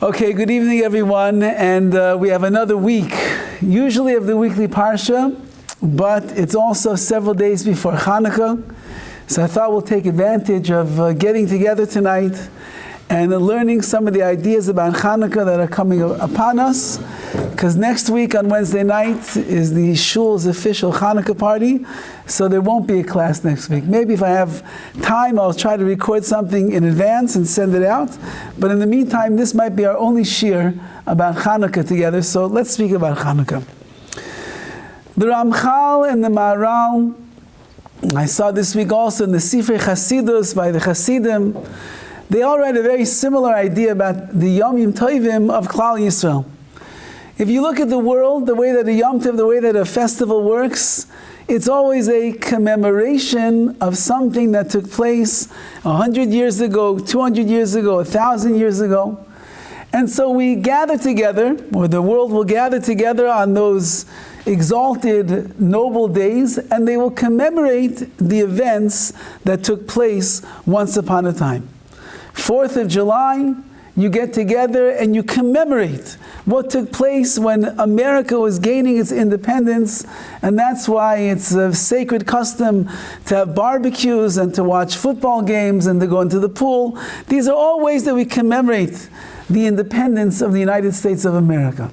Okay, good evening everyone, and we have another week, usually of the weekly Parsha, but it's also several days before Chanukah, so I thought we'll take advantage of getting together tonight and learning some of the ideas about Chanukah that are coming upon us, because next week on Wednesday night is the shul's official Chanukah party, so there won't be a class next week. Maybe if I have time, I'll try to record something in advance and send it out, but in the meantime, this might be our only shir about Chanukah together, so let's speak about Chanukah. The Ramchal and the Maharal, I saw this week also in the Sifrei Chasidus by the Hasidim, they all write a very similar idea about the Yomim Tovim of Klal Yisrael. If you look at the world, the way that a Yom Tov, the way that a festival works, it's always a commemoration of something that took place 100 years ago, 200 years ago, 1,000 years ago. And so we gather together, or the world will gather together on those exalted, noble days, and they will commemorate the events that took place once upon a time. 4th of July, you get together and you commemorate what took place when America was gaining its independence, and that's why it's a sacred custom to have barbecues and to watch football games and to go into the pool. These are all ways that we commemorate the independence of the United States of America.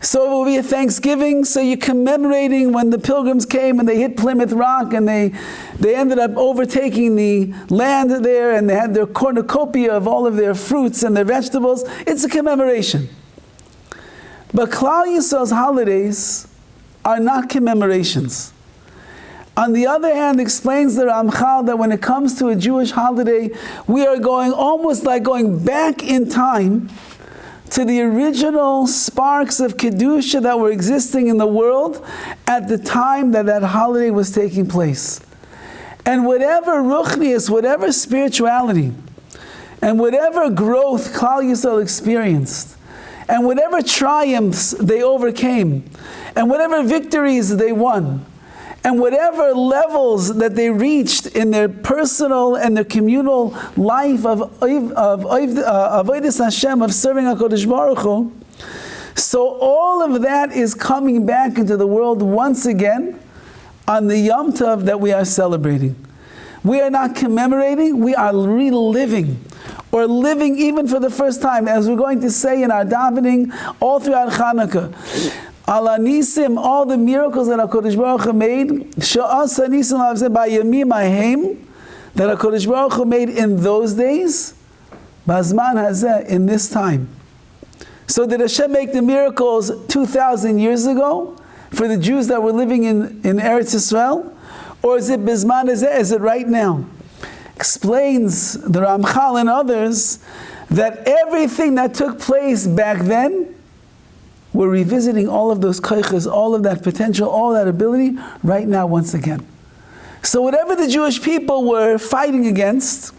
So it will be a Thanksgiving, so you're commemorating when the Pilgrims came and they hit Plymouth Rock and they ended up overtaking the land there, and they had their cornucopia of all of their fruits and their vegetables. It's a commemoration. But Klal Yisrael's holidays are not commemorations. On the other hand, explains the Ramchal that when it comes to a Jewish holiday, we are going almost like going back in time to the original sparks of Kedusha that were existing in the world at the time that that holiday was taking place. And whatever ruchnius, whatever spirituality, and whatever growth Klal Yisrael experienced, and whatever triumphs they overcame, and whatever victories they won, and whatever levels that they reached in their personal and their communal life of Avodas Hashem, of serving HaKadosh Baruch Hu, so all of that is coming back into the world once again on the Yom Tov that we are celebrating. We are not commemorating, we are reliving, or living even for the first time, as we're going to say in our davening all throughout Chanukah. Ala nisim, all the miracles that HaKadosh Baruch Hu made, she'asa nisim lavzeh b'yamim hahem, that HaKadosh Baruch Hu made in those days, b'zman hazeh, in this time. So did Hashem make the miracles 2,000 years ago for the Jews that were living in Eretz Yisrael? Or is it b'zman hazeh, is it right now? Explains the Ramchal and others that everything that took place back then, we're revisiting all of those koiches, all of that potential, all that ability right now once again. So whatever the Jewish people were fighting against,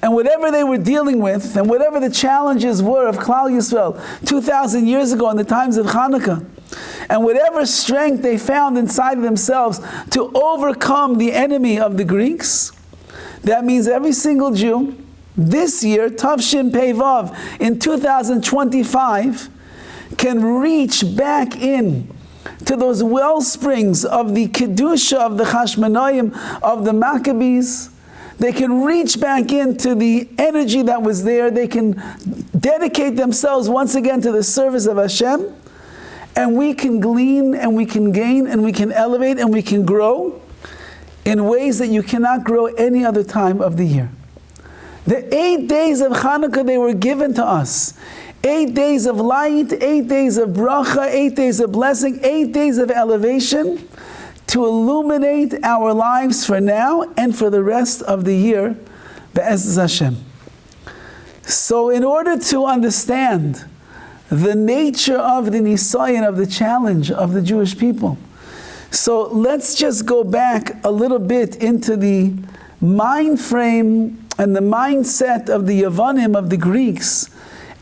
and whatever they were dealing with, and whatever the challenges were of Klal Yisrael 2,000 years ago in the times of Chanukah, and whatever strength they found inside of themselves to overcome the enemy of the Greeks, that means every single Jew, this year, Tavshin Pei Vav, in 2025, can reach back in to those well springs of the Kedusha, of the Chashmonaim, of the Maccabees. They can reach back into the energy that was there. They can dedicate themselves once again to the service of Hashem. And we can glean, and we can gain, and we can elevate, and we can grow in ways that you cannot grow any other time of the year. The 8 days of Chanukah, they were given to us. 8 days of light, 8 days of bracha, 8 days of blessing, 8 days of elevation to illuminate our lives for now and for the rest of the year, Be'ezus Hashem. So in order to understand the nature of the nisayon, of the challenge of the Jewish people, so let's just go back a little bit into the mind frame and the mindset of the Yavanim, of the Greeks,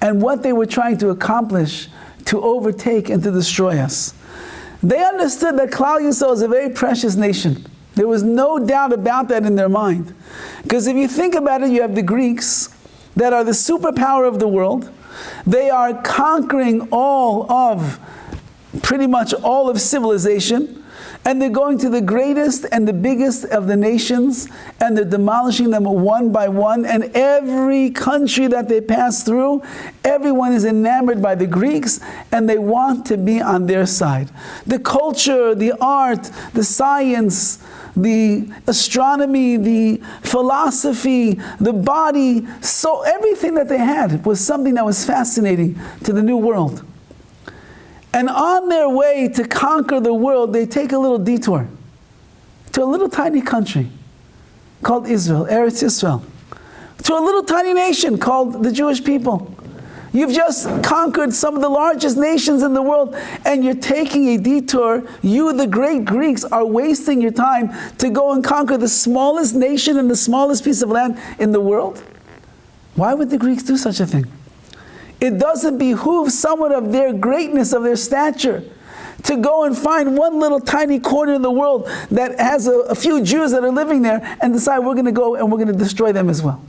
and what they were trying to accomplish to overtake and to destroy us. They understood that Klal Yisrael is a very precious nation. There was no doubt about that in their mind. Because if you think about it, you have the Greeks that are the superpower of the world, They are conquering pretty much all of civilization. And they're going to the greatest and the biggest of the nations, and they're demolishing them one by one. And every country that they pass through, everyone is enamored by the Greeks, and they want to be on their side. The culture, the art, the science, the astronomy, the philosophy, the body, so everything that they had was something that was fascinating to the new world. And on their way to conquer the world, they take a little detour to a little tiny country called Israel, Eretz Yisrael, to a little tiny nation called the Jewish people. You've just conquered some of the largest nations in the world, and you're taking a detour. You, the great Greeks, are wasting your time to go and conquer the smallest nation and the smallest piece of land in the world. Why would the Greeks do such a thing? It doesn't behoove someone of their greatness, of their stature, to go and find one little tiny corner in the world that has a few Jews that are living there and decide we're going to go and we're going to destroy them as well.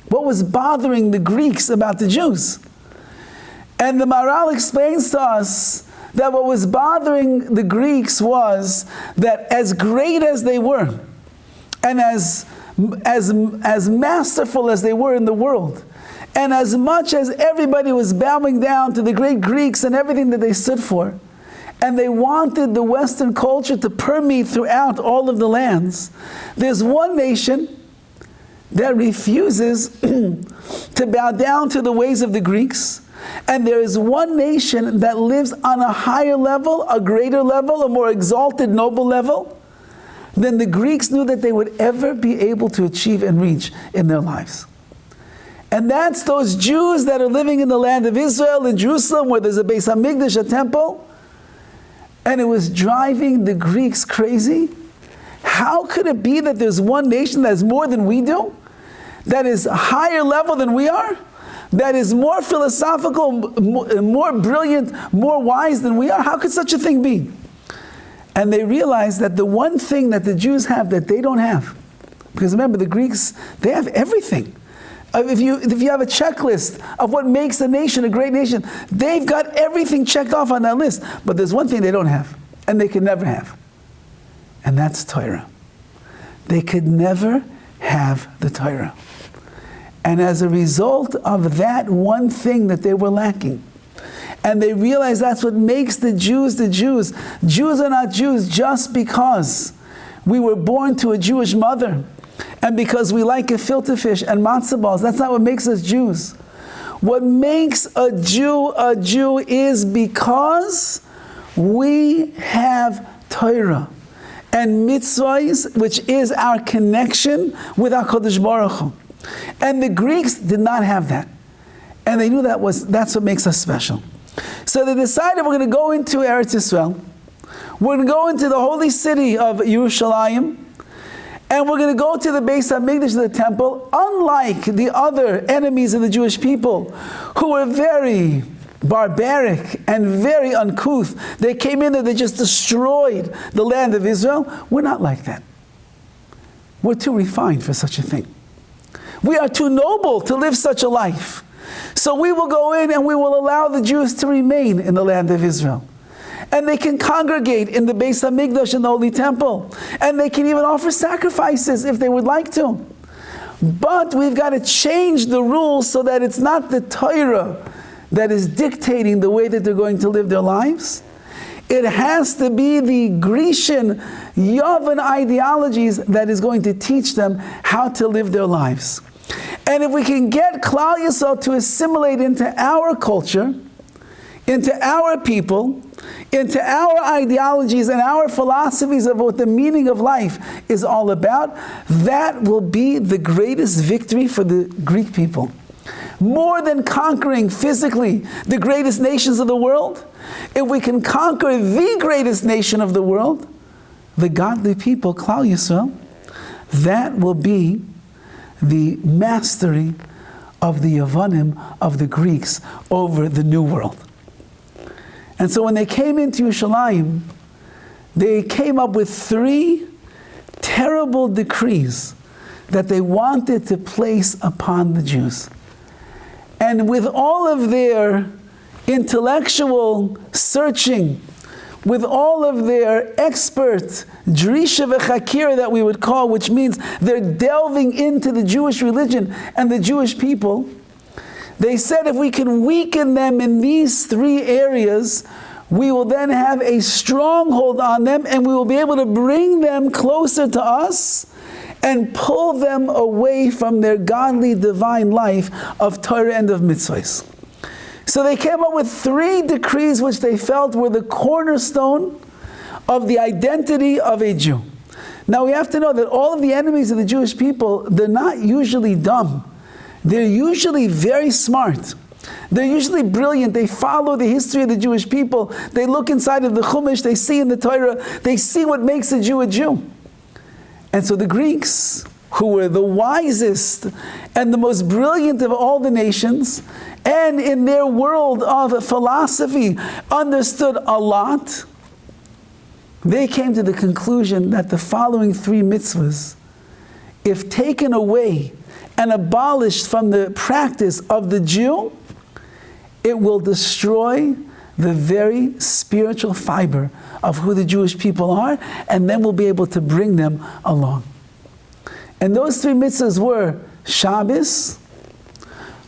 What was bothering the Greeks about the Jews? And the Maharal explains to us that what was bothering the Greeks was that as great as they were, and as masterful as they were in the world, and as much as everybody was bowing down to the great Greeks and everything that they stood for, and they wanted the Western culture to permeate throughout all of the lands, there's one nation that refuses to bow down to the ways of the Greeks, and there is one nation that lives on a higher level, a greater level, a more exalted, noble level than the Greeks knew that they would ever be able to achieve and reach in their lives. And that's those Jews that are living in the land of Israel, in Jerusalem, where there's a Beis HaMikdash, a temple. And it was driving the Greeks crazy. How could it be that there's one nation that is more than we do? That is a higher level than we are? That is more philosophical, more brilliant, more wise than we are? How could such a thing be? And they realized that the one thing that the Jews have that they don't have, because remember, the Greeks, they have everything. If you have a checklist of what makes a nation a great nation, they've got everything checked off on that list. But there's one thing they don't have, and they can never have. And that's Torah. They could never have the Torah. And as a result of that one thing that they were lacking, and they realized that's what makes the Jews the Jews. Jews are not Jews just because we were born to a Jewish mother, and because we like gefilte fish and matzah balls. That's not what makes us Jews. What makes a Jew is because we have Torah and mitzvahs, which is our connection with HaKadosh Baruch Hu. And the Greeks did not have that. And they knew that's what makes us special. So they decided we're going to go into Eretz Yisrael. We're going to go into the holy city of Yerushalayim. And we're going to go to the Beis HaMikdash, the temple, unlike the other enemies of the Jewish people, who were very barbaric and very uncouth. They came in there, they just destroyed the land of Israel. We're not like that. We're too refined for such a thing. We are too noble to live such a life. So we will go in and we will allow the Jews to remain in the land of Israel. And they can congregate in the Beis HaMikdash in the Holy Temple. And they can even offer sacrifices if they would like to. But we've got to change the rules so that it's not the Torah that is dictating the way that they're going to live their lives. It has to be the Grecian Yavin ideologies that is going to teach them how to live their lives. And if we can get Klal Yisrael to assimilate into our culture, into our people, into our ideologies and our philosophies of what the meaning of life is all about, that will be the greatest victory for the Greek people. More than conquering physically the greatest nations of the world, if we can conquer the greatest nation of the world, the godly people, Klal Yisrael, that will be the mastery of the Yavanim, of the Greeks, over the New World. And so when they came into Yerushalayim, they came up with 3 terrible decrees that they wanted to place upon the Jews. And with all of their intellectual searching, with all of their expert drisha v'chakira that we would call, which means they're delving into the Jewish religion and the Jewish people, they said if we can weaken them in these three areas, we will then have a stronghold on them, and we will be able to bring them closer to us and pull them away from their godly divine life of Torah and of mitzvahs. So they came up with 3 decrees which they felt were the cornerstone of the identity of a Jew. Now we have to know that all of the enemies of the Jewish people, they're not usually dumb. They're usually very smart. They're usually brilliant. They follow the history of the Jewish people. They look inside of the Chumash. They see in the Torah. They see what makes a Jew a Jew. And so the Greeks, who were the wisest and the most brilliant of all the nations, and in their world of philosophy understood a lot, they came to the conclusion that the following 3 mitzvahs, if taken away and abolished from the practice of the Jew, it will destroy the very spiritual fiber of who the Jewish people are, and then we'll be able to bring them along. And those 3 mitzvahs were Shabbos,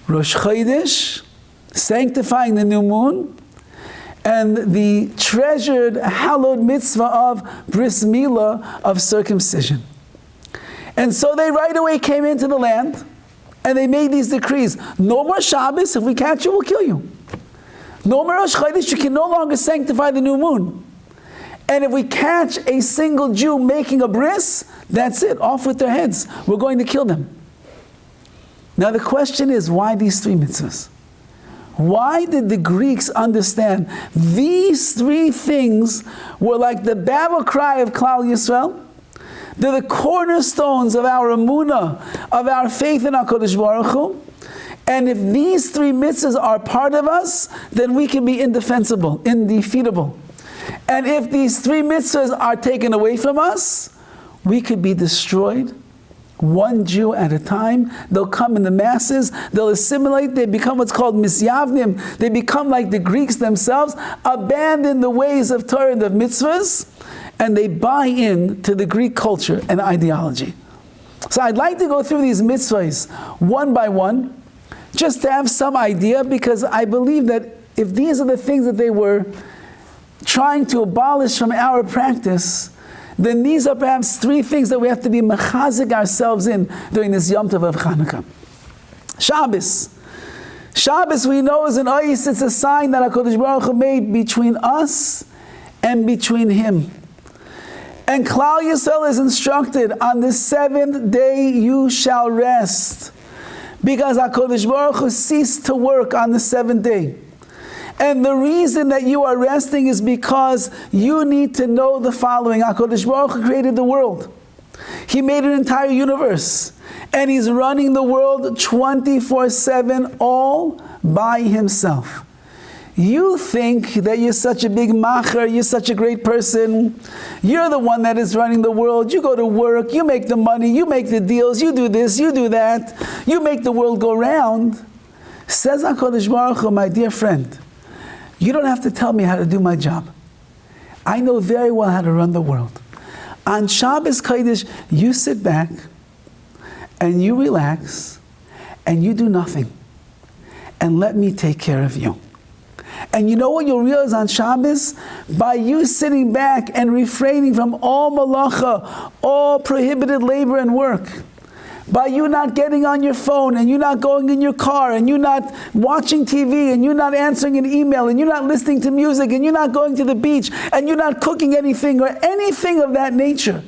Rosh Chodesh, sanctifying the new moon, and the treasured, hallowed mitzvah of bris milah, of circumcision. And so they right away came into the land, and they made these decrees. No more Shabbos. If we catch you, we'll kill you. No more Rosh Chodesh. You can no longer sanctify the new moon. And if we catch a single Jew making a bris, that's it. Off with their heads. We're going to kill them. Now the question is, why these 3 mitzvahs? Why did the Greeks understand these 3 things were like the battle cry of Klal Yisrael? They're the cornerstones of our emunah, of our faith in HaKadosh Baruch Hu. And if these 3 mitzvahs are part of us, then we can be indefensible, indefeatable. And if these 3 mitzvahs are taken away from us, we could be destroyed, one Jew at a time. They'll come in the masses, they'll assimilate, they become what's called misyavnim. They become like the Greeks themselves, abandon the ways of Torah and of mitzvahs, and they buy in to the Greek culture and ideology. So I'd like to go through these mitzvahs one by one, just to have some idea, because I believe that if these are the things that they were trying to abolish from our practice, then these are perhaps 3 things that we have to be mechazik ourselves in during this Yom Tov of Chanukah. Shabbos. Shabbos, we know, is an ois. It's a sign that HaKadosh Baruch Hu made between us and between Him. And Klal Yisrael is instructed, on the 7th day you shall rest, because HaKadosh Baruch Hu ceased to work on the 7th day. And the reason that you are resting is because you need to know the following. HaKadosh Baruch Hu created the world. He made an entire universe. And He's running the world 24/7 all by Himself. You think that you're such a big macher, you're such a great person, you're the one that is running the world, you go to work, you make the money, you make the deals, you do this, you do that, you make the world go round. Says HaKadosh Baruch Hu, my dear friend, you don't have to tell me how to do my job. I know very well how to run the world. On Shabbos Kodesh, you sit back and you relax and you do nothing. And let me take care of you. And you know what you'll realize on Shabbos? By you sitting back and refraining from all malacha, all prohibited labor and work, by you not getting on your phone, and you not going in your car, and you not watching TV, and you not answering an email, and you're not listening to music, and you're not going to the beach, and you're not cooking anything or anything of that nature.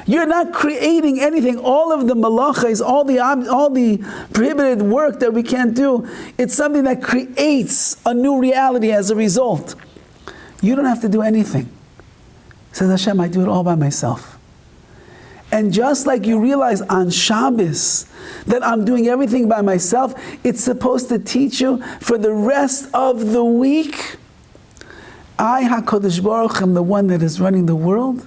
You're not creating anything. All of the malachas, all the prohibited work that we can't do, it's something that creates a new reality as a result. You don't have to do anything. Says Hashem, I do it all by myself. And just like you realize on Shabbos that I'm doing everything by myself, it's supposed to teach you for the rest of the week, I, HaKadosh Baruch Hu, am the one that is running the world.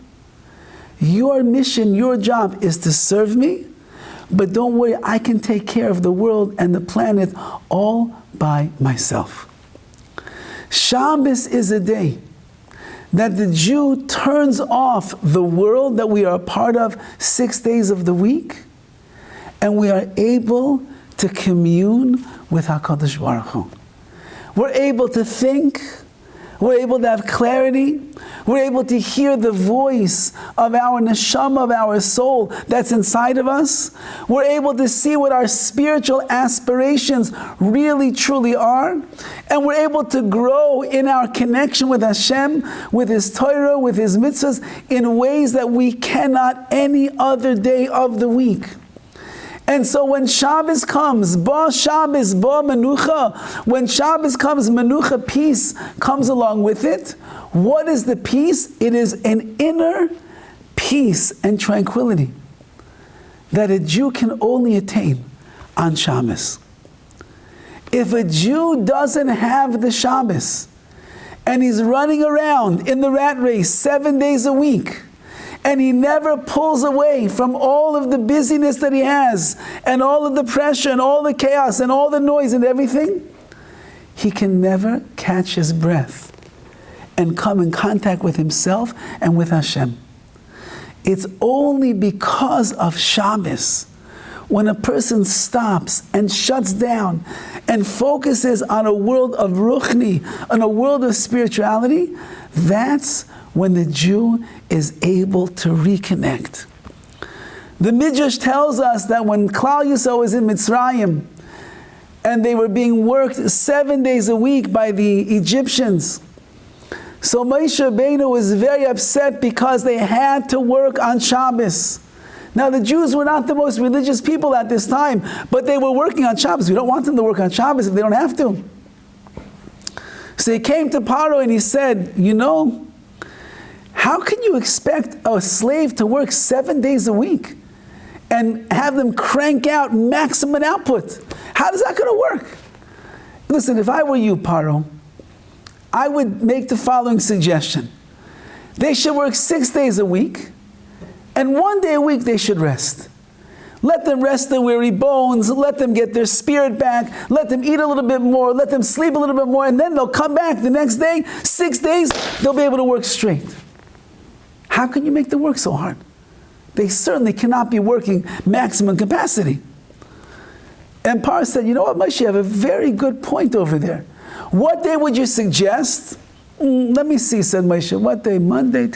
Your mission, your job is to serve me but don't worry, I can take care of the world and the planet all by myself. Shabbos is a day that the Jew turns off the world that we are a part of 6 days of the week, and we are able to commune with HaKadosh Baruch Hu. We're able to think, we're able to have clarity, we're able to hear the voice of our neshama, of our soul that's inside of us. We're able to see what our spiritual aspirations really truly are. And we're able to grow in our connection with Hashem, with His Torah, with His mitzvahs, in ways that we cannot any other day of the week. And so when Shabbos comes, Ba Shabbos, Ba Menucha, when Shabbos comes, Menucha, peace, comes along with it. What is the peace? It is an inner peace and tranquility that a Jew can only attain on Shabbos. If a Jew doesn't have the Shabbos, and he's running around in the rat race 7 days a week, and he never pulls away from all of the busyness that he has, and all of the pressure, and all the chaos, and all the noise and everything, he can never catch his breath and come in contact with himself and with Hashem. It's only because of Shabbos, when a person stops and shuts down and focuses on a world of ruchni, on a world of spirituality, that's when the Jew is able to reconnect. The Midrash tells us that when Klal Yisrael was in Mitzrayim and they were being worked 7 days a week by the Egyptians, so Moshe Rabbeinu was very upset because they had to work on Shabbos. Now the Jews were not the most religious people at this time, but they were working on Shabbos. We don't want them to work on Shabbos if they don't have to. So he came to Paro and he said, you know, how can you expect a slave to work 7 days a week and have them crank out maximum output? How is that going to work? Listen, if I were you, Paro, I would make the following suggestion. They should work 6 days a week, and 1 day a week they should rest. Let them rest their weary bones, let them get their spirit back, let them eat a little bit more, let them sleep a little bit more, and then they'll come back the next day, 6 days, they'll be able to work straight. How can you make them work so hard? They certainly cannot be working maximum capacity. And Paro said, you know what, Moshe, you have a very good point over there. What day would you suggest? Let me see, said Moshe. What day? Monday?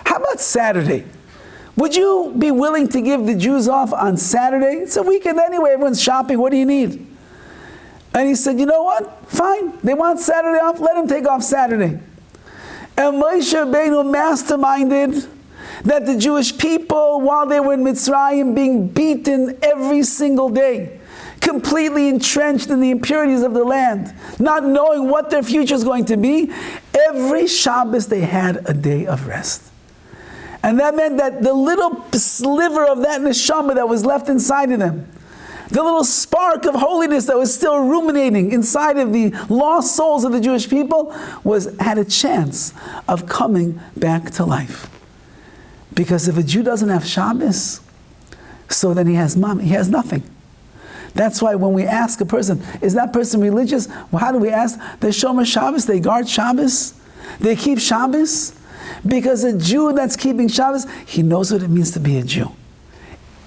How about Saturday? Would you be willing to give the Jews off on Saturday? It's a weekend anyway, everyone's shopping, what do you need? And he said, you know what? Fine, they want Saturday off, let them take off Saturday. And Moshe Rabbeinu masterminded that the Jewish people, while they were in Mitzrayim, being beaten every single day, completely entrenched in the impurities of the land, not knowing what their future is going to be, every Shabbos they had a day of rest. And that meant that the little sliver of that neshama that was left inside of them, the little spark of holiness that was still ruminating inside of the lost souls of the Jewish people, had a chance of coming back to life. Because if a Jew doesn't have Shabbos, so then he has nothing. That's why when we ask a person, is that person religious? Well, how do we ask? They shomer Shabbos, they guard Shabbos, they keep Shabbos. Because a Jew that's keeping Shabbos, he knows what it means to be a Jew.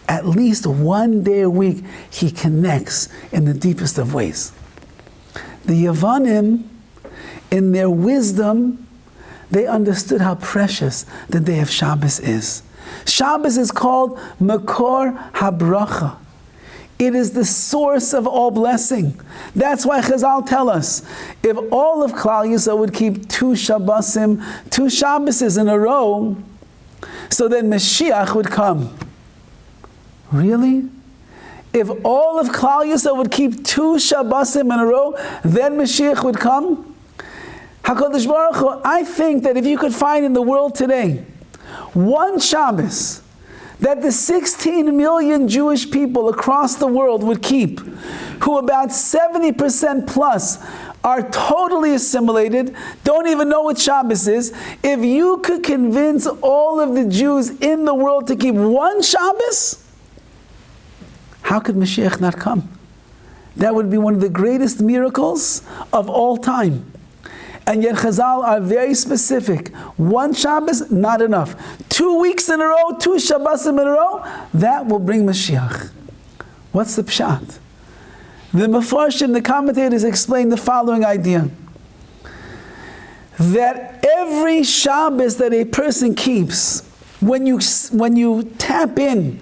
At least 1 day a week, he connects in the deepest of ways. The Yavanim, in their wisdom, they understood how precious the day of Shabbos is. Shabbos is called Makor HaBracha. It is the source of all blessing. That's why Chazal tell us, if all of Klal Yisrael would keep 2 Shabbosim, 2 Shabboses in a row, so then Mashiach would come. Really? If all of Klal Yisrael would keep 2 Shabbosim in a row, then Mashiach would come? HaKadosh Baruch Hu, I think that if you could find in the world today 1 Shabbos that the 16 million Jewish people across the world would keep, who about 70% plus are totally assimilated, don't even know what Shabbos is, if you could convince all of the Jews in the world to keep 1 Shabbos, how could Mashiach not come? That would be one of the greatest miracles of all time. And yet Chazal are very specific. One Shabbos, not enough. 2 weeks in a row, 2 Shabbosim in a row, that will bring Mashiach. What's the pshat? The Mefarshim, the commentators, explain the following idea. That every Shabbos that a person keeps, when you tap in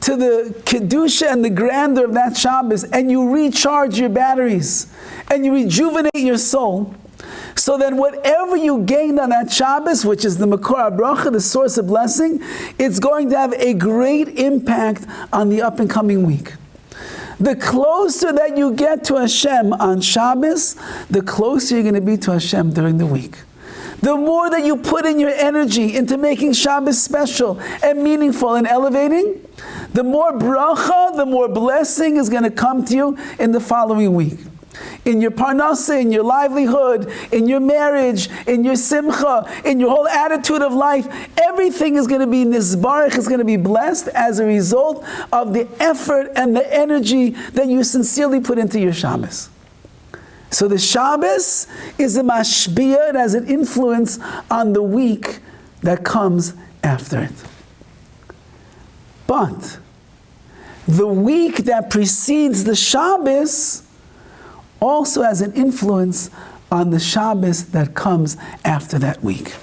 to the Kedusha and the grandeur of that Shabbos, and you recharge your batteries, and you rejuvenate your soul, so then whatever you gained on that Shabbos, which is the Makor HaBracha, the source of blessing, it's going to have a great impact on the up and coming week. The closer that you get to Hashem on Shabbos, the closer you're going to be to Hashem during the week. The more that you put in your energy into making Shabbos special and meaningful and elevating, the more bracha, the more blessing is going to come to you in the following week. In your parnasa, in your livelihood, in your marriage, in your simcha, in your whole attitude of life, everything is going to be nizbarach, is going to be blessed as a result of the effort and the energy that you sincerely put into your Shabbos. So the Shabbos is a mashbiya, it has an influence on the week that comes after it. But the week that precedes the Shabbos also has an influence on the Shabbos that comes after that week.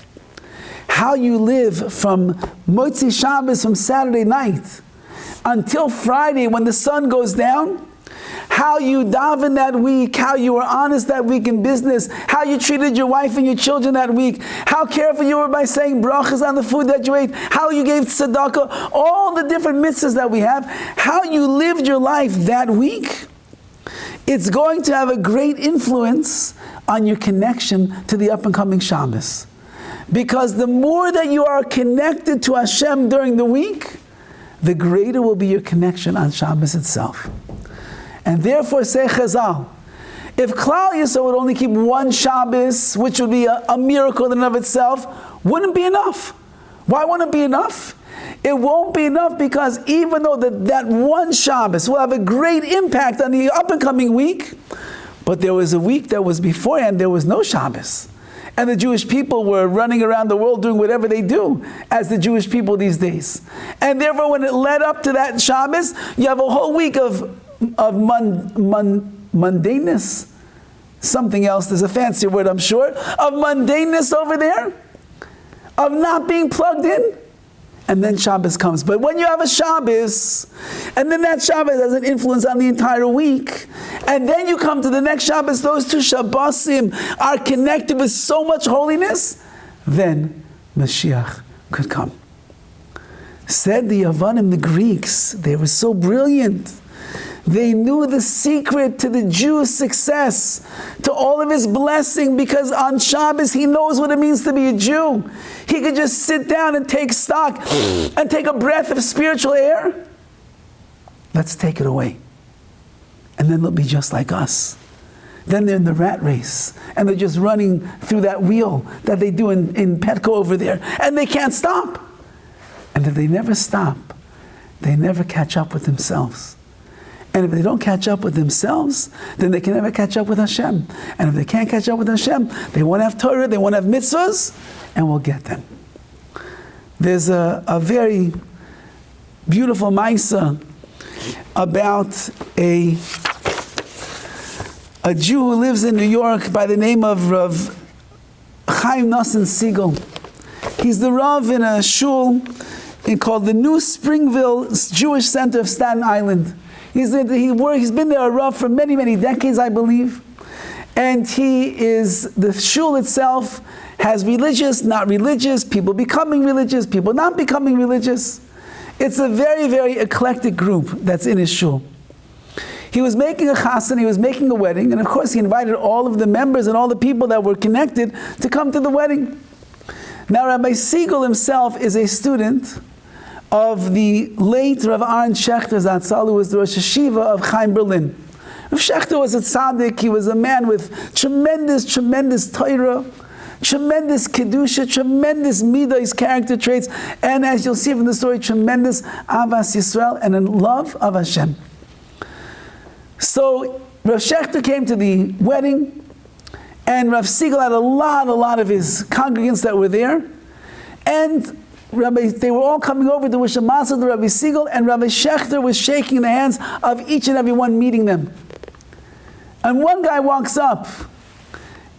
How you live from Motzi Shabbos, from Saturday night, until Friday when the sun goes down, how you daven that week, how you were honest that week in business, how you treated your wife and your children that week, how careful you were by saying brachas on the food that you ate, how you gave tzedakah, all the different mitzvahs that we have, how you lived your life that week, it's going to have a great influence on your connection to the up-and-coming Shabbos. Because the more that you are connected to Hashem during the week, the greater will be your connection on Shabbos itself. And therefore, say Chazal, if Klal Yisrael would only keep one Shabbos, which would be a miracle in and of itself, wouldn't be enough. Why wouldn't it be enough? It won't be enough because even though that one Shabbos will have a great impact on the up-and-coming week, but there was a week that was beforehand, there was no Shabbos. And the Jewish people were running around the world doing whatever they do as the Jewish people these days. And therefore, when it led up to that Shabbos, you have a whole week of mundaneness. Something else, there's a fancier word, I'm sure, of mundaneness over there, of not being plugged in. And then Shabbos comes. But when you have a Shabbos, and then that Shabbos has an influence on the entire week, and then you come to the next Shabbos, those two Shabbosim are connected with so much holiness, then Mashiach could come. Said the Yavanim, the Greeks, they were so brilliant. They knew the secret to the Jew's success, to all of his blessing, because on Shabbos he knows what it means to be a Jew. He could just sit down and take stock and take a breath of spiritual air. Let's take it away. And then they'll be just like us. Then they're in the rat race, and they're just running through that wheel that they do in Petco over there, and they can't stop. And if they never stop, they never catch up with themselves. And if they don't catch up with themselves, then they can never catch up with Hashem. And if they can't catch up with Hashem, they won't have Torah, they won't have mitzvahs, and we'll get them. There's a very beautiful Maisa about a Jew who lives in New York by the name of Rav Chaim Nosson Siegel. He's the Rav in a shul called the New Springville Jewish Center of Staten Island. He's been there a Rav for many, many decades, I believe. And the shul itself has religious, not religious, people becoming religious, people not becoming religious. It's a very, very eclectic group that's in his shul. He was making a chassan, he was making a wedding, and of course he invited all of the members and all the people that were connected to come to the wedding. Now Rabbi Siegel himself is a student of the late Rav Aaron Schechter Zatzal, who was the Rosh Hashiva of Chaim Berlin. Rav Schechter was a tzaddik, he was a man with tremendous, tremendous Torah, Tremendous kedusha, tremendous midas, character traits, and as you'll see from the story, tremendous avas Yisrael and a love of Hashem. So Rav Shechter came to the wedding, and Rav Siegel had a lot of his congregants that were there, and they were all coming over to wish a mazel to Rabbi Siegel, and Rabbi Shechter was shaking the hands of each and every one meeting them. And one guy walks up,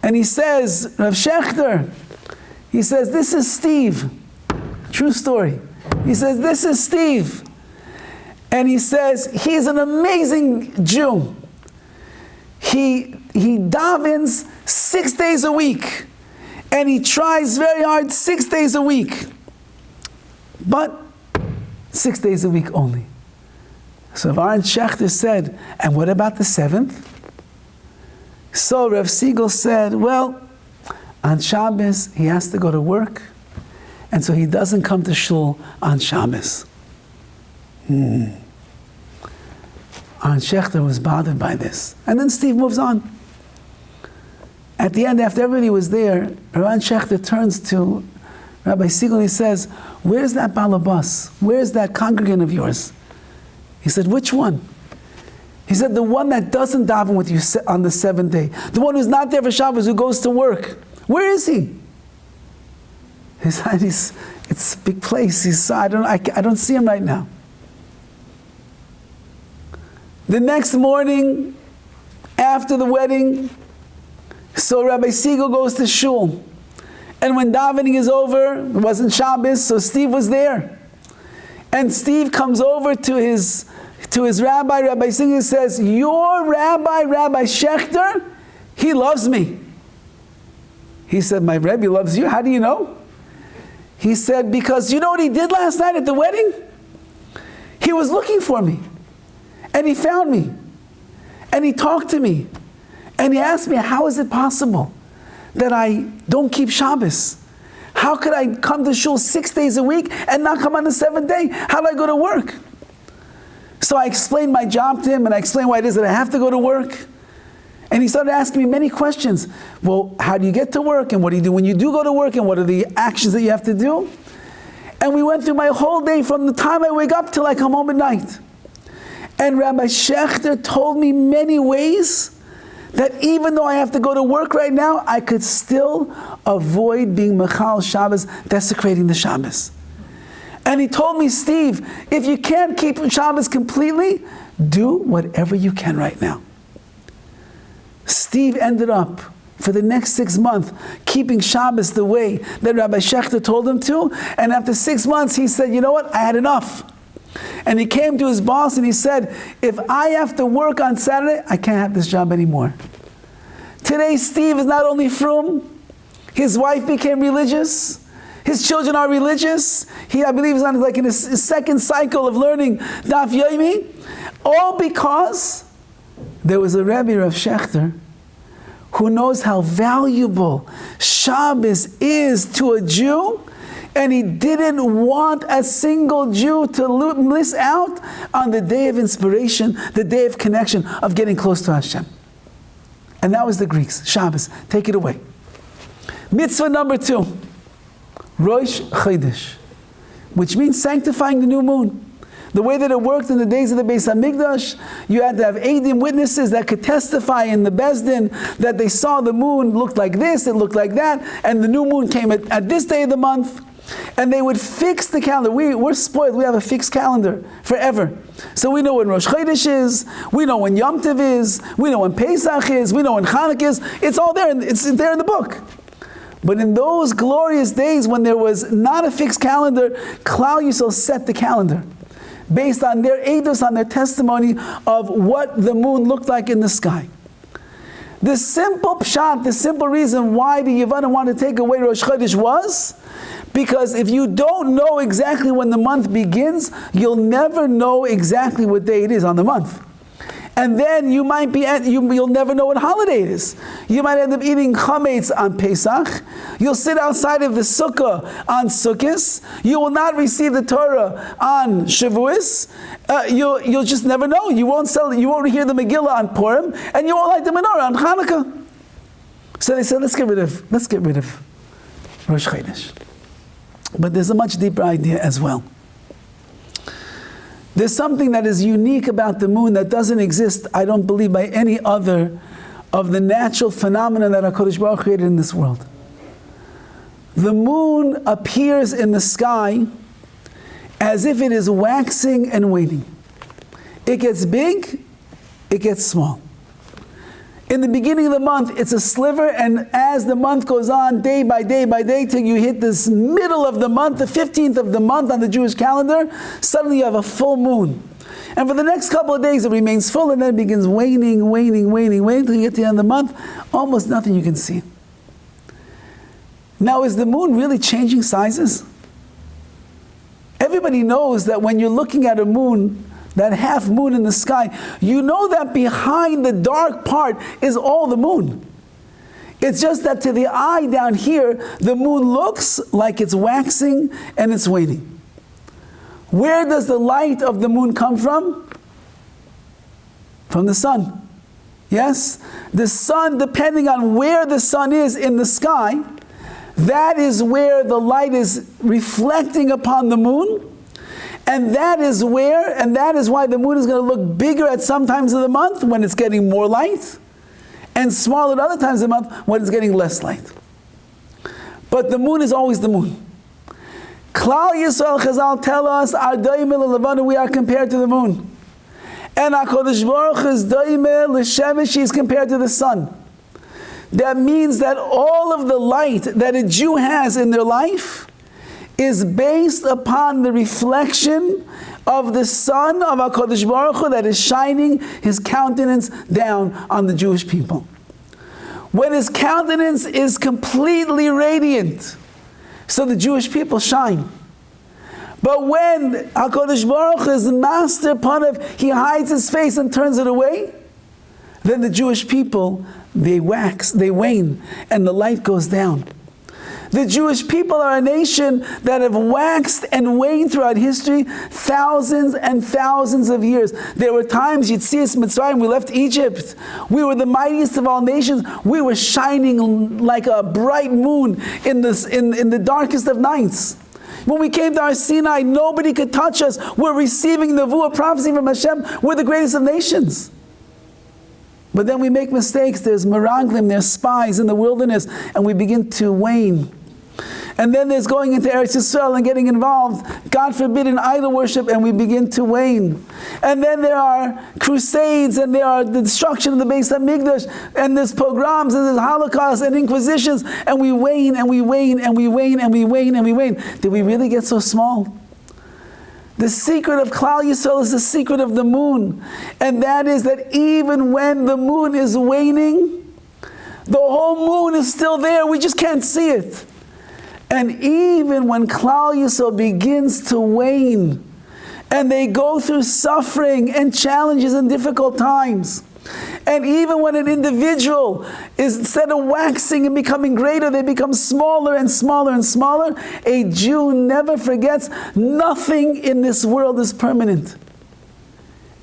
and he says, Rav Shechter, he says, this is Steve. True story. He says, this is Steve. And he says, he's an amazing Jew. He davens 6 days a week. And he tries very hard 6 days a week. But 6 days a week only. So Aaron Shechter said, and what about the seventh? So Rav Siegel said, well, on Shabbos, he has to go to work, and so he doesn't come to shul on Shabbos. Aaron Shechter was bothered by this. And then Steve moves on. At the end, after everybody was there, Aaron Shechter turns to Rabbi Siegel and he says, where's that balabas? Where's that congregant of yours? He said, which one? He said, the one that doesn't daven with you on the seventh day. The one who's not there for Shabbos, who goes to work. Where is he? He said, it's a big place. I don't see him right now. The next morning, after the wedding, so Rabbi Siegel goes to shul. And when davening is over, it wasn't Shabbos, so Steve was there. And Steve comes over to his rabbi. Rabbi Siegel says, your rabbi, Rabbi Shechter, he loves me. He said, my Rebbe loves you? How do you know? He said, because you know what he did last night at the wedding? He was looking for me. And he found me. And he talked to me. And he asked me, how is it possible that I don't keep Shabbos? How could I come to shul 6 days a week and not come on the seventh day? How do I go to work? So I explained my job to him, and I explained why it is that I have to go to work. And he started asking me many questions. Well, how do you get to work? And what do you do when you do go to work? And what are the actions that you have to do? And we went through my whole day from the time I wake up till I come home at night. And Rabbi Shechter told me many ways that even though I have to go to work right now, I could still avoid being Mechal Shabbos, desecrating the Shabbos. And he told me, Steve, if you can't keep Shabbos completely, do whatever you can right now. Steve ended up, for the next 6 months, keeping Shabbos the way that Rabbi Shechter told him to. And after 6 months, he said, you know what, I had enough. And he came to his boss and he said, if I have to work on Saturday, I can't have this job anymore. Today, Steve is not only frum, his wife became religious, his children are religious. He, I believe, is on like in his second cycle of learning Daf Yomi, all because there was a Rebbe, Rav Shechter, who knows how valuable Shabbos is to a Jew, and he didn't want a single Jew to miss out on the day of inspiration, the day of connection, of getting close to Hashem. And that was the Greeks. Shabbos, take it away. Mitzvah number 2. Rosh Chodesh, which means sanctifying the new moon. The way that it worked in the days of the Beis Hamikdash, you had to have Eidim, witnesses that could testify in the Beis Din that they saw the moon looked like this, it looked like that, and the new moon came at this day of the month. And they would fix the calendar. We're spoiled. We have a fixed calendar forever. So we know when Rosh Chodesh is, we know when Yom Tov is, we know when Pesach is, we know when Chanukah is. It's all there. It's there in the book. But in those glorious days when there was not a fixed calendar, Klal Yisrael set the calendar based on their eidos, on their testimony of what the moon looked like in the sky. The simple pshat, the simple reason why the Yevanim wanted to take away Rosh Chodesh was because if you don't know exactly when the month begins, you'll never know exactly what day it is on the month. And then you might be you'll never know what holiday it is. You might end up eating chametz on Pesach. You'll sit outside of the sukkah on Sukkos. You will not receive the Torah on Shavuos. You'll just never know. You won't hear the Megillah on Purim, and you won't light the menorah on Chanukah. So they said, let's get rid of Rosh Chodesh. But there's a much deeper idea as well. There's something that is unique about the moon that doesn't exist, I don't believe, by any other of the natural phenomena that HaKadosh Baruch Hu created in this world. The moon appears in the sky as if it is waxing and waning. It gets big, it gets small. In the beginning of the month, it's a sliver, and as the month goes on, day by day by day, till you hit this middle of the month, the 15th of the month on the Jewish calendar, suddenly you have a full moon. And for the next couple of days, it remains full, and then it begins waning, till you get to the end of the month, almost nothing you can see. Now, is the moon really changing sizes? Everybody knows that when you're looking at a moon, that half moon in the sky, you know that behind the dark part is all the moon. It's just that to the eye down here, the moon looks like it's waxing and it's waning. Where does the light of the moon come from? From the sun. Yes? The sun, depending on where the sun is in the sky, that is where the light is reflecting upon the moon. And that is why the moon is going to look bigger at some times of the month when it's getting more light, and smaller at other times of the month when it's getting less light. But the moon is always the moon. Klal Yisrael Chazal tell us, our Daimel Levana, we are compared to the moon. And HaKadosh Baruch Hu is Daimel L'Shemesh, he is compared to the sun. That means that all of the light that a Jew has in their life is based upon the reflection of the sun of HaKadosh Baruch Hu that is shining his countenance down on the Jewish people. When his countenance is completely radiant, so the Jewish people shine. But when HaKadosh Baruch Hu is master panav, he hides his face and turns it away, then the Jewish people, they wax, they wane, and the light goes down. The Jewish people are a nation that have waxed and waned throughout history, thousands and thousands of years. There were times, you'd see us Mitzrayim, we left Egypt. We were the mightiest of all nations. We were shining like a bright moon in the darkest of nights. When we came to our Sinai, nobody could touch us. We're receiving the Nevuah prophecy from Hashem. We're the greatest of nations. But then we make mistakes. There's meraglim, there's spies in the wilderness, and we begin to wane. And then there's going into Eretz Yisrael and getting involved, God forbid, in idol worship, and we begin to wane. And then there are crusades, and there are the destruction of the Beis HaMikdash, and there's pogroms, and there's Holocaust, and inquisitions, and we wane, and we wane, and we wane, and we wane, and we wane. Did we really get so small? The secret of Klal Yisrael is the secret of the moon. And that is that even when the moon is waning, the whole moon is still there, we just can't see it. And even when Klal Yisrael begins to wane, and they go through suffering and challenges and difficult times, and even when an individual is, instead of waxing and becoming greater, they become smaller and smaller and smaller, a Jew never forgets, nothing in this world is permanent.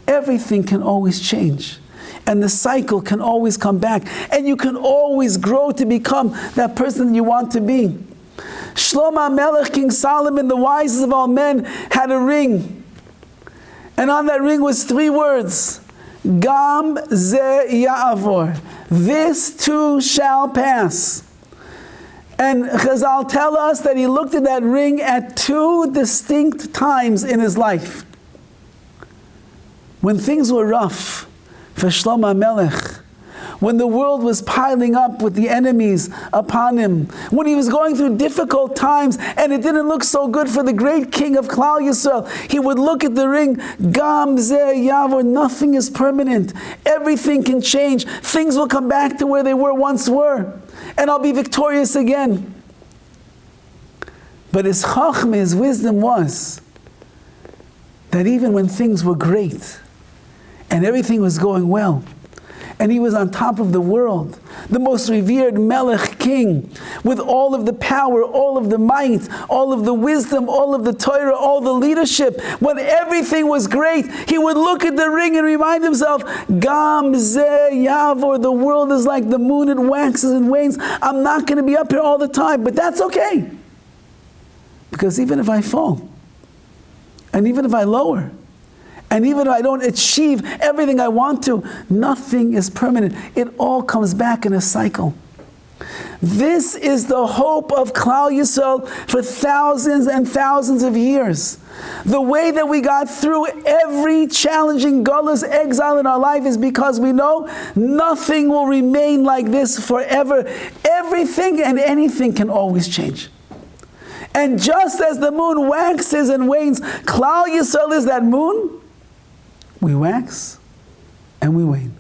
Everything can always change. And the cycle can always come back. And you can always grow to become that person you want to be. Shlomo Melech, King Solomon, the wisest of all men, had a ring. And on that ring was 3 words. Gam ze ya'avor. This too shall pass. And Chazal tell us that he looked at that ring at 2 distinct times in his life. When things were rough for Shlomo Melech, when the world was piling up with the enemies upon him, when he was going through difficult times and it didn't look so good for the great king of Klal Yisrael, he would look at the ring, Gam ze yavor, nothing is permanent. Everything can change. Things will come back to where they once were. And I'll be victorious again. But his chachma, his wisdom was that even when things were great and everything was going well, and he was on top of the world, the most revered Melech king, with all of the power, all of the might, all of the wisdom, all of the Torah, all the leadership, when everything was great, he would look at the ring and remind himself, Gam Zeh Yavor, the world is like the moon, it waxes and wanes. I'm not going to be up here all the time, but that's okay. Because even if I fall, and even if I lower, and even if I don't achieve everything I want to, nothing is permanent. It all comes back in a cycle. This is the hope of Klal Yisrael for thousands and thousands of years. The way that we got through every challenging Galus exile in our life is because we know nothing will remain like this forever. Everything and anything can always change. And just as the moon waxes and wanes, Klal Yisrael is that moon. We wax and we wane.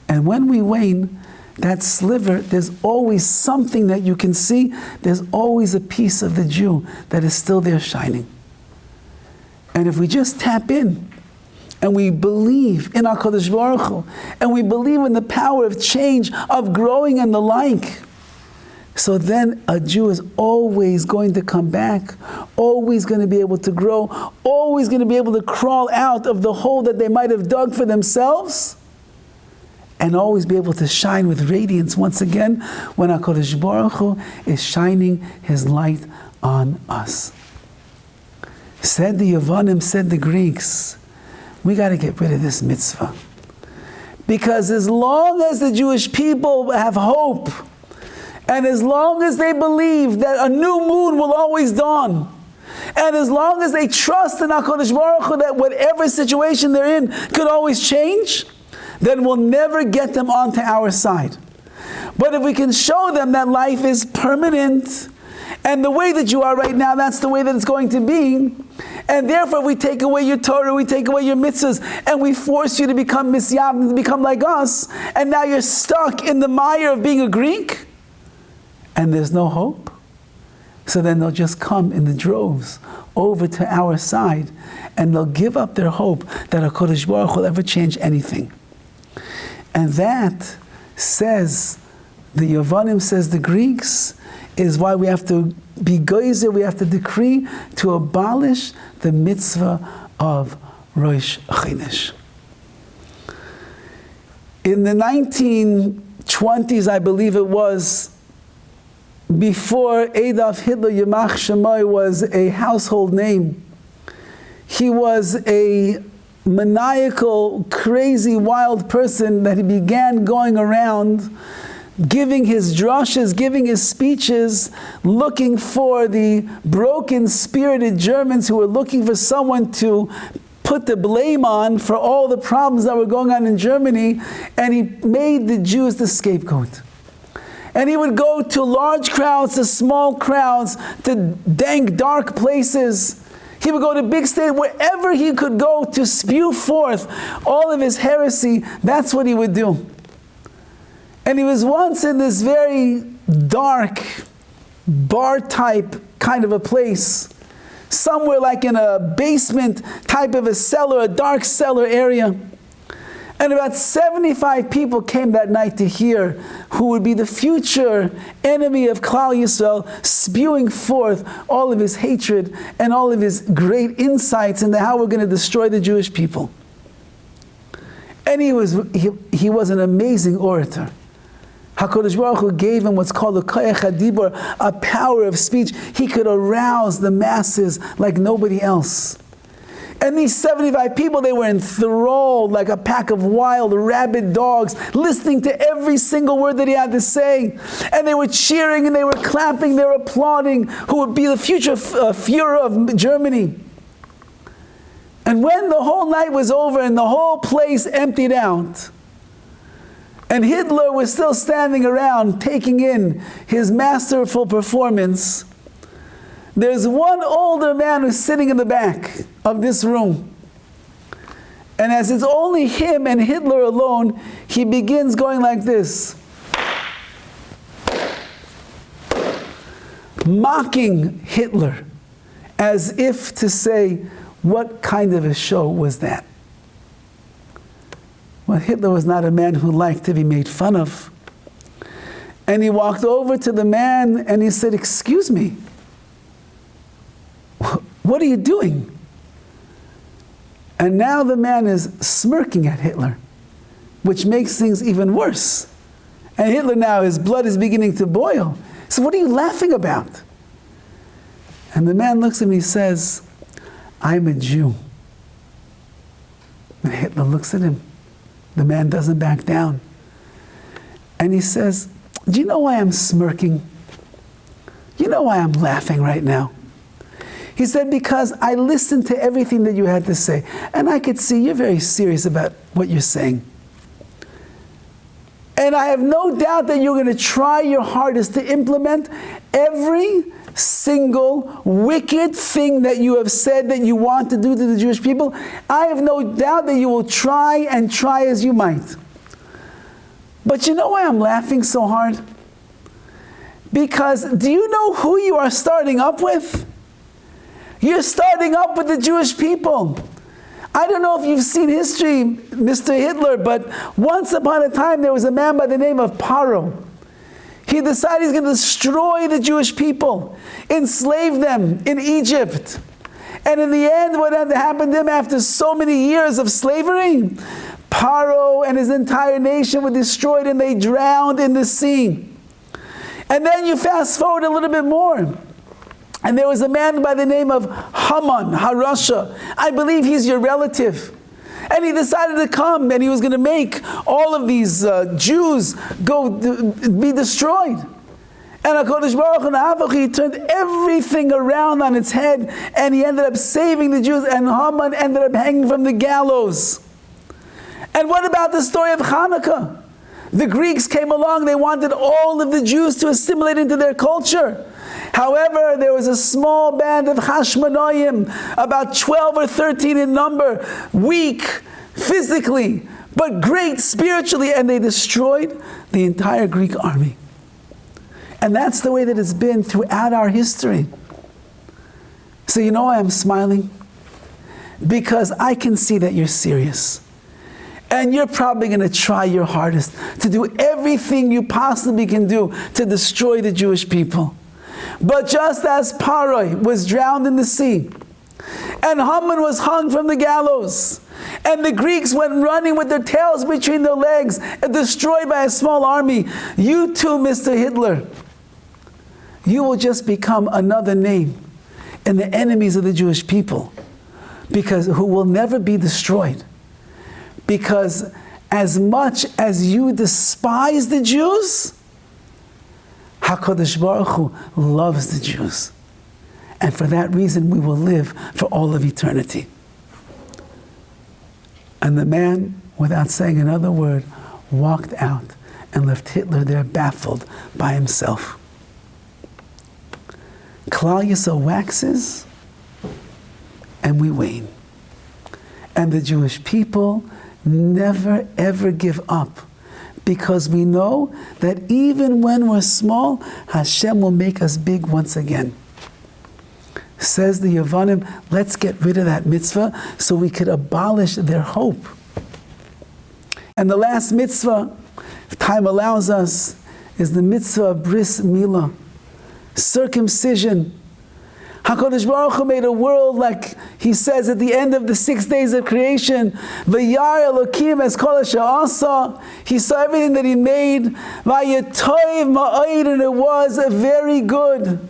And when we wane, that sliver, there's always something that you can see. There's always a piece of the Jew that is still there shining. And if we just tap in and we believe in HaKadosh Baruch Hu, and we believe in the power of change, of growing and the like, so then a Jew is always going to come back, always going to be able to grow, always going to be able to crawl out of the hole that they might have dug for themselves, and always be able to shine with radiance once again when HaKadosh Baruch Hu is shining His light on us. Said the Yevonim, said the Greeks, we got to get rid of this mitzvah. Because as long as the Jewish people have hope, and as long as they believe that a new moon will always dawn, and as long as they trust in HaKadosh Baruch Hu that whatever situation they're in could always change, then we'll never get them onto our side. But if we can show them that life is permanent, and the way that you are right now, that's the way that it's going to be, and therefore we take away your Torah, we take away your mitzvahs, and we force you to become Misyav, to become like us, and now you're stuck in the mire of being a Greek, and there's no hope, so then they'll just come in the droves over to our side, and they'll give up their hope that HaKadosh Baruch Hu will ever change anything. And that, says the Yevonim, says the Greeks, is why we have to be geyser, we have to decree to abolish the mitzvah of Rosh Chodesh. In the 1920s, I believe it was, before Adolf Hitler, Yamach Shemoy, was a household name, he was a maniacal, crazy, wild person that he began going around giving his drushes, giving his speeches, looking for the broken-spirited Germans who were looking for someone to put the blame on for all the problems that were going on in Germany, and he made the Jews the scapegoat. And he would go to large crowds, to small crowds, to dank, dark places. He would go to big states, wherever he could go to spew forth all of his heresy. That's what he would do. And he was once in this very dark, bar-type kind of a place, somewhere like in a basement type of a cellar, a dark cellar area. And about 75 people came that night to hear who would be the future enemy of Klal Yisrael, spewing forth all of his hatred and all of his great insights into how we're going to destroy the Jewish people. And he was an amazing orator. HaKadosh Baruch Hu gave him what's called a koyach hadibur, a power of speech. He could arouse the masses like nobody else. And these 75 people, they were enthralled like a pack of wild, rabid dogs, listening to every single word that he had to say. And they were cheering, and they were clapping, they were applauding, who would be the future Führer of Germany. And when the whole night was over and the whole place emptied out, and Hitler was still standing around taking in his masterful performance, there's one older man who's sitting in the back of this room. And as it's only him and Hitler alone, he begins going like this, mocking Hitler, as if to say, what kind of a show was that? Well, Hitler was not a man who liked to be made fun of. And he walked over to the man and he said, "Excuse me, what are you doing?" And now the man is smirking at Hitler, which makes things even worse. And Hitler now, his blood is beginning to boil. So what are you laughing about? And the man looks at me and he says, "I'm a Jew." And Hitler looks at him. The man doesn't back down. And he says, "Do you know why I'm smirking? You know why I'm laughing right now?" He said, "Because I listened to everything that you had to say, and I could see you're very serious about what you're saying. And I have no doubt that you're going to try your hardest to implement every single wicked thing that you have said that you want to do to the Jewish people. I have no doubt that you will try and try as you might. But you know why I'm laughing so hard? Because do you know who you are starting up with? You're starting up with the Jewish people. I don't know if you've seen history, Mr. Hitler, but once upon a time there was a man by the name of Paro. He decided he's going to destroy the Jewish people, enslave them in Egypt. And in the end, what had happened to him after so many years of slavery? Paro and his entire nation were destroyed and they drowned in the sea. And then you fast forward a little bit more. And there was a man by the name of Haman, Harasha. I believe he's your relative. And he decided to come and he was going to make all of these Jews be destroyed. And HaKadosh Baruch Hu, he turned everything around on its head and he ended up saving the Jews, and Haman ended up hanging from the gallows. And what about the story of Chanukah? The Greeks came along, they wanted all of the Jews to assimilate into their culture. However, there was a small band of Hashmonaim, about 12 or 13 in number, weak physically, but great spiritually, and they destroyed the entire Greek army. And that's the way that it's been throughout our history. So you know why I'm smiling? Because I can see that you're serious. And you're probably going to try your hardest to do everything you possibly can do to destroy the Jewish people. But just as Paroi was drowned in the sea, and Haman was hung from the gallows, and the Greeks went running with their tails between their legs and destroyed by a small army, you too, Mr. Hitler, you will just become another name in the enemies of the Jewish people, because who will never be destroyed. Because as much as you despise the Jews, HaKadosh Baruch Hu loves the Jews. And for that reason, we will live for all of eternity. And the man, without saying another word, walked out and left Hitler there baffled by himself. Klal Yisrael waxes, and we wane. And the Jewish people never ever give up, because we know that even when we're small, Hashem will make us big once again. Says the Yavanim, let's get rid of that mitzvah so we could abolish their hope. And the last mitzvah, if time allows us, is the mitzvah of bris milah, circumcision. HaKadosh Baruch Hu made a world, like he says at the end of the 6 days of creation, V'yar Elokim es kol asher asa. He saw everything that he made, V'yetoiv ma'od, and it was very good.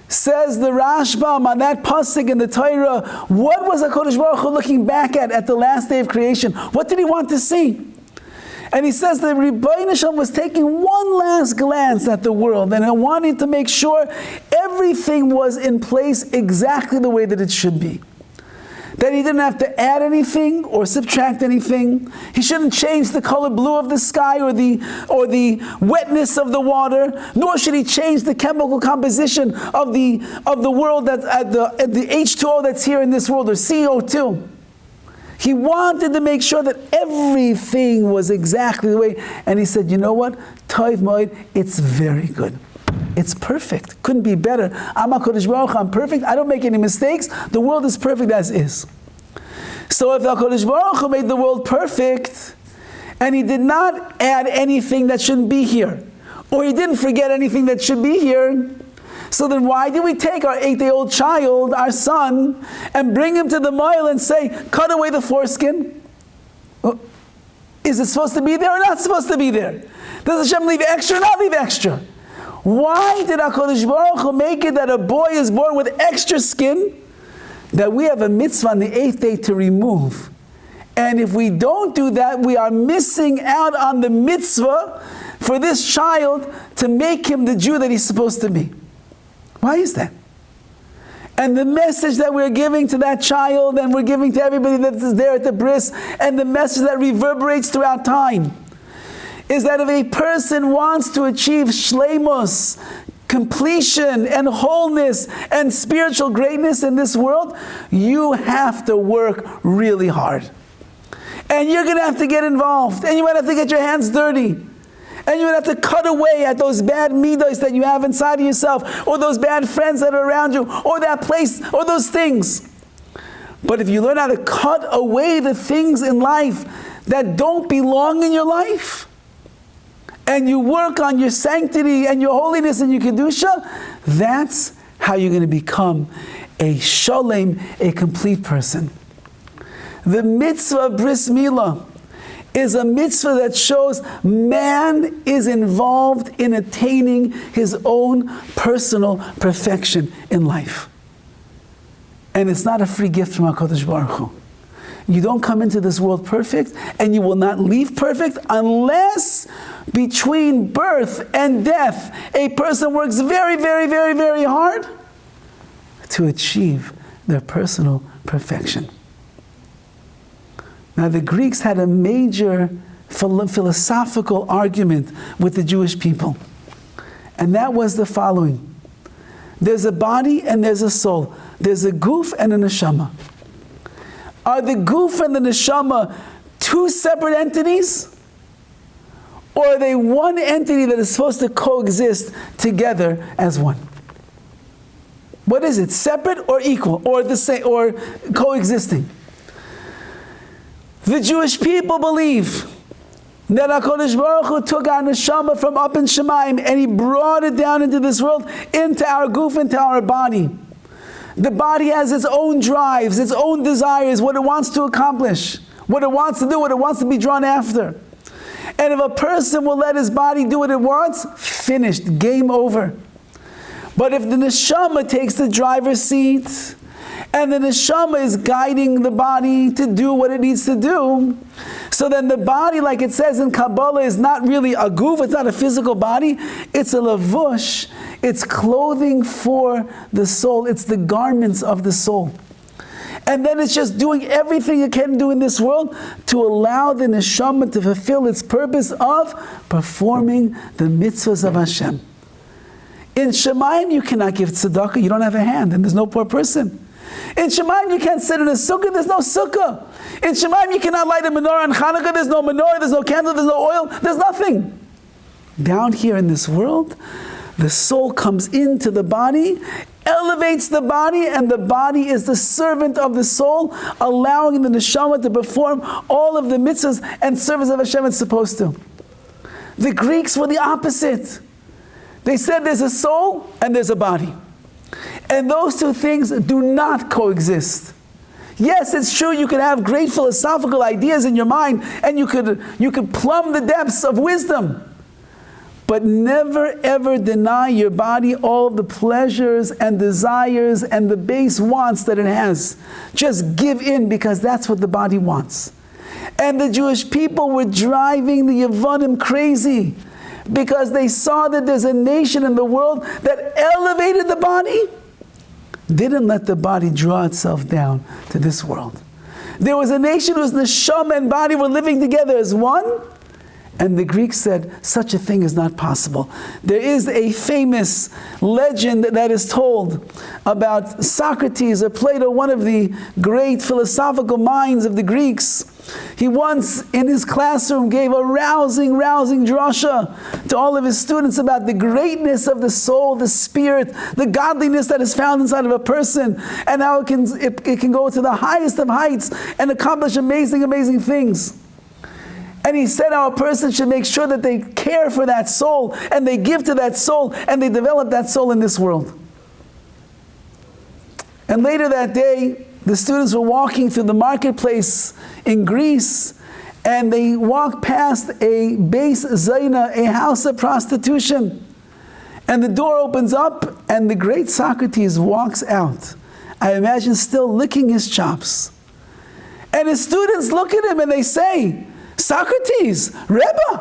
Says the Rashbam on that pasuk in the Torah, what was HaKadosh Baruch Hu looking back at the last day of creation? What did he want to see? And he says that Rabbi Shalom was taking one last glance at the world and wanting to make sure everything was in place exactly the way that it should be. That he didn't have to add anything or subtract anything. He shouldn't change the color blue of the sky or the wetness of the water, nor should he change the chemical composition of the world that's at the H2O that's here in this world, or CO2. He wanted to make sure that everything was exactly the way. And he said, you know what? Toiv Moed, it's very good. It's perfect. Couldn't be better. I'm HaKadosh Baruch Hu, I'm perfect. I don't make any mistakes. The world is perfect as is. So if HaKadosh Baruch Hu made the world perfect, and he did not add anything that shouldn't be here, or he didn't forget anything that should be here. So then why do we take our 8-day-old child, our son, and bring him to the moil and say, cut away the foreskin? Is it supposed to be there or not supposed to be there? Does Hashem leave extra or not leave extra? Why did HaKadosh Baruch Hu make it that a boy is born with extra skin that we have a mitzvah on the 8th day to remove? And if we don't do that, we are missing out on the mitzvah for this child to make him the Jew that he's supposed to be. Why is that? And the message that we're giving to that child, and we're giving to everybody that is there at the bris, and the message that reverberates throughout time, is that if a person wants to achieve shleimus, completion and wholeness and spiritual greatness in this world, you have to work really hard. And you're going to have to get involved, and you might have to get your hands dirty. And you would have to cut away at those bad midos that you have inside of yourself, or those bad friends that are around you, or that place, or those things. But if you learn how to cut away the things in life that don't belong in your life, and you work on your sanctity and your holiness and your kedusha, that's how you're going to become a sholem, a complete person. The mitzvah of bris milah is a mitzvah that shows man is involved in attaining his own personal perfection in life. And it's not a free gift from HaKadosh Baruch Hu. You don't come into this world perfect, and you will not leave perfect unless between birth and death a person works very, very, very, very hard to achieve their personal perfection. Now, the Greeks had a major philosophical argument with the Jewish people. And that was the following. There's a body and there's a soul. There's a guf and a neshama. Are the guf and the neshama two separate entities? Or are they one entity that is supposed to coexist together as one? What is it? Separate or equal? Or the same, or coexisting? The Jewish people believe that HaKadosh Baruch Hu took our neshama from up in Shemaim and He brought it down into this world, into our guf, into our body. The body has its own drives, its own desires, what it wants to accomplish, what it wants to do, what it wants to be drawn after. And if a person will let his body do what it wants, finished, game over. But if the neshama takes the driver's seat, and the neshama is guiding the body to do what it needs to do, so then the body, like it says in Kabbalah, is not really a guf, it's not a physical body, it's a lavush, it's clothing for the soul, it's the garments of the soul. And then it's just doing everything it can do in this world to allow the neshama to fulfill its purpose of performing the mitzvahs of Hashem. In Shemayim you cannot give tzedakah, you don't have a hand, and there's no poor person. In Shemayim you can't sit in a sukkah, there's no sukkah. In Shemayim you cannot light a menorah on Chanukah, there's no menorah, there's no candle, there's no oil, there's nothing. Down here in this world, the soul comes into the body, elevates the body, and the body is the servant of the soul, allowing the neshama to perform all of the mitzvahs and service of Hashem it's supposed to. The Greeks were the opposite. They said there's a soul and there's a body. And those two things do not coexist. Yes, it's true you can have great philosophical ideas in your mind and you could plumb the depths of wisdom. But never ever deny your body all the pleasures and desires and the base wants that it has. Just give in because that's what the body wants. And the Jewish people were driving the Yevonim crazy because they saw that there's a nation in the world that elevated the body, didn't let the body draw itself down to this world. There was a nation whose neshama and body were living together as one, and the Greeks said, such a thing is not possible. There is a famous legend that is told about Socrates or Plato, one of the great philosophical minds of the Greeks. He once in his classroom gave a rousing drasha to all of his students about the greatness of the soul, the spirit, the godliness that is found inside of a person, and how it can go to the highest of heights and accomplish amazing things. And he said how a person should make sure that they care for that soul, and they give to that soul, and they develop that soul in this world. And later that day, the students were walking through the marketplace in Greece, and they walked past a Beis Zayna, a house of prostitution. And the door opens up, and the great Socrates walks out. I imagine still licking his chops. And his students look at him and they say, Socrates, Rebbe,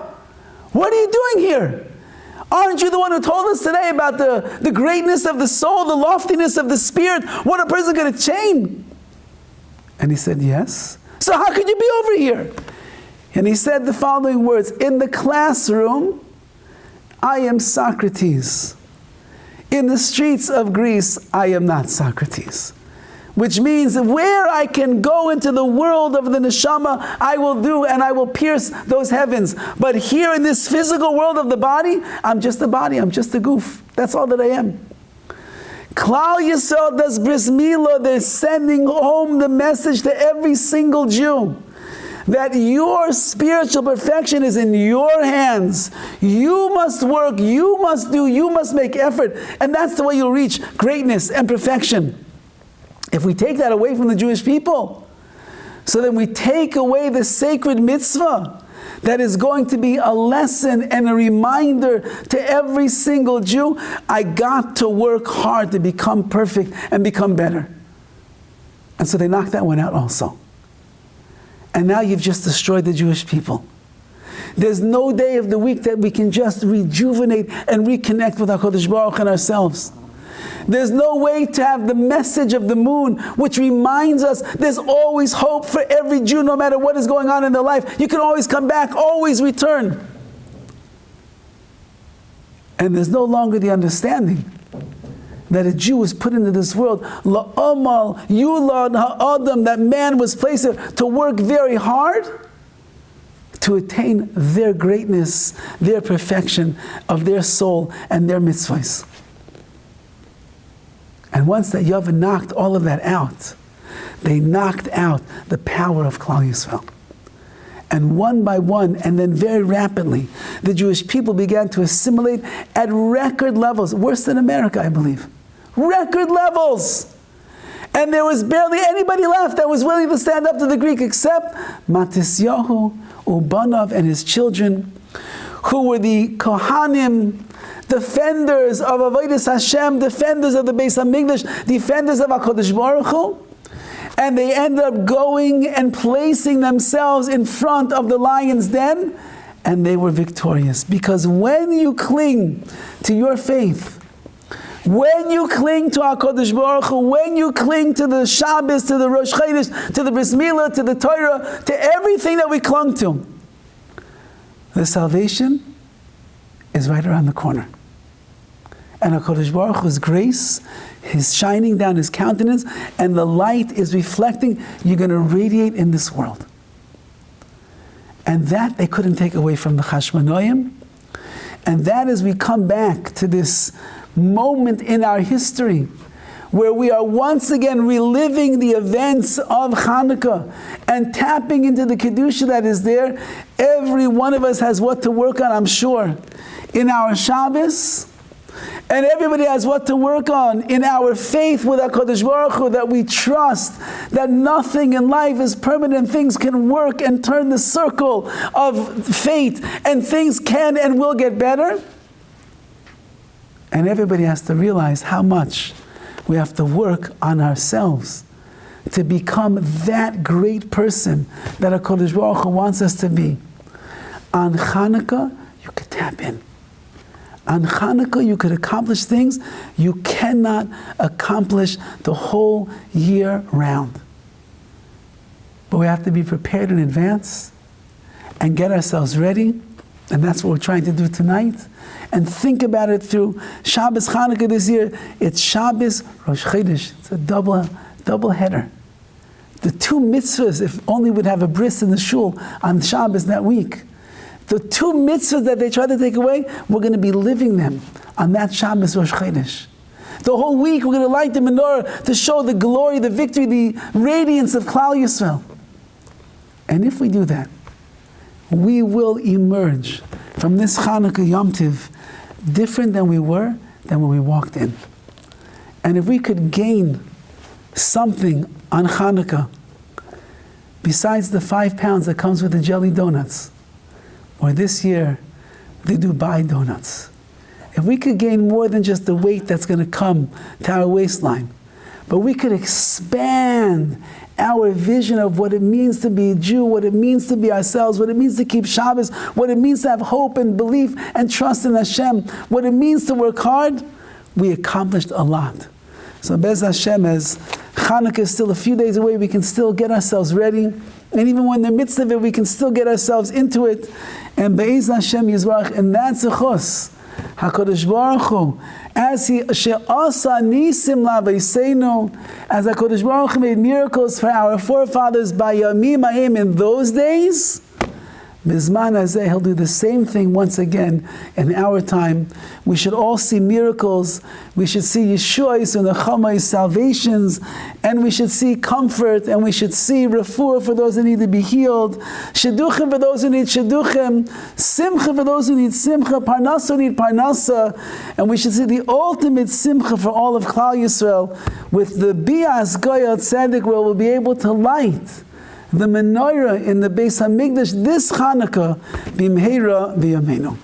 what are you doing here? Aren't you the one who told us today about the greatness of the soul, the loftiness of the spirit, what a person going to change? And he said, yes. So how could you be over here? And he said the following words, in the classroom, I am Socrates. In the streets of Greece, I am not Socrates. Which means that where I can go into the world of the neshama, I will do, and I will pierce those heavens. But here in this physical world of the body, I'm just a body, I'm just a goof. That's all that I am. Klal Yisrael does bris milah, they're sending home the message to every single Jew that your spiritual perfection is in your hands. You must work, you must do, you must make effort. And that's the way you'll reach greatness and perfection. If we take that away from the Jewish people, so then we take away the sacred mitzvah that is going to be a lesson and a reminder to every single Jew, I got to work hard to become perfect and become better. And so they knocked that one out also. And now you've just destroyed the Jewish people. There's no day of the week that we can just rejuvenate and reconnect with HaKadosh Baruch Hu and ourselves. There's no way to have the message of the moon, which reminds us there's always hope for every Jew, no matter what is going on in their life. You can always come back, always return. And there's no longer the understanding that a Jew was put into this world, la'amal yulad ha'adam, that man was placed there to work very hard to attain their greatness, their perfection of their soul and their mitzvahs. And once that Yavin knocked all of that out, they knocked out the power of Klal Yisrael. And one by one, and then very rapidly, the Jewish people began to assimilate at record levels, worse than America, I believe. Record levels! And there was barely anybody left that was willing to stand up to the Greek except Matisyahu, Ubanav, and his children, who were the Kohanim, defenders of Avodas Hashem, defenders of the Beis HaMikdash, defenders of HaKadosh Baruch Hu. And they ended up going and placing themselves in front of the lion's den, and they were victorious. Because when you cling to your faith, when you cling to HaKadosh Baruch Hu, when you cling to the Shabbos, to the Rosh Chodesh, to the Bris Milah, to the Torah, to everything that we clung to, the salvation is right around the corner. And HaKadosh Baruch Hu's grace is shining down His countenance, and the light is reflecting. You're going to radiate in this world. And that they couldn't take away from the Chashmonoim. And that as we come back to this moment in our history, where we are once again reliving the events of Chanukah and tapping into the Kedusha that is there. Every one of us has what to work on, I'm sure, in our Shabbos. And everybody has what to work on in our faith with HaKadosh Baruch Hu, that we trust that nothing in life is permanent. Things can work and turn the circle of fate, and things can and will get better. And everybody has to realize how much we have to work on ourselves to become that great person that HaKadosh Baruch Hu wants us to be. On Chanukah, you could tap in. On Chanukah, you could accomplish things you cannot accomplish the whole year round. But we have to be prepared in advance and get ourselves ready. And that's what we're trying to do tonight. And think about it through Shabbos Chanukah this year. It's Shabbos Rosh Chodesh. It's a double header. The two mitzvahs, if only we'd have a bris in the shul on Shabbos that week. The two mitzvahs that they try to take away, we're going to be living them on that Shabbos Rosh Chodesh. The whole week we're going to light the menorah to show the glory, the victory, the radiance of Klal Yisrael. And if we do that, we will emerge from this Chanukah Yom Tiv different than we were than when we walked in. And if we could gain something on Chanukah, besides the 5 pounds that comes with the jelly donuts, or this year, the Dubai donuts, if we could gain more than just the weight that's going to come to our waistline, but we could expand our vision of what it means to be a Jew, what it means to be ourselves, what it means to keep Shabbos, what it means to have hope and belief and trust in Hashem, what it means to work hard, we accomplished a lot. So Bez Hashem, as Chanukah is still a few days away, we can still get ourselves ready. And even when in the midst of it, we can still get ourselves into it. And Be'ez Hashem Yizrach, and that's a chus. HaKadosh Baruch Hu, as He she'asa nisim la'veiseinu, as HaKadosh Baruch Hu made miracles for our forefathers by Yamim Ha'im in those days, Bizman Hazeh, He'll do the same thing once again in our time. We should all see miracles. We should see Yeshuas and Nechamais, salvations, and we should see comfort, and we should see refuah for those who need to be healed, shidduchim for those who need shidduchim, simcha for those who need simcha, parnasa who need parnasa, and we should see the ultimate simcha for all of Klal Yisrael with the bias goyal tzedek, where we'll be able to light the menorah in the Beis Hamikdash this Chanukah, b'mheira v'yameinu.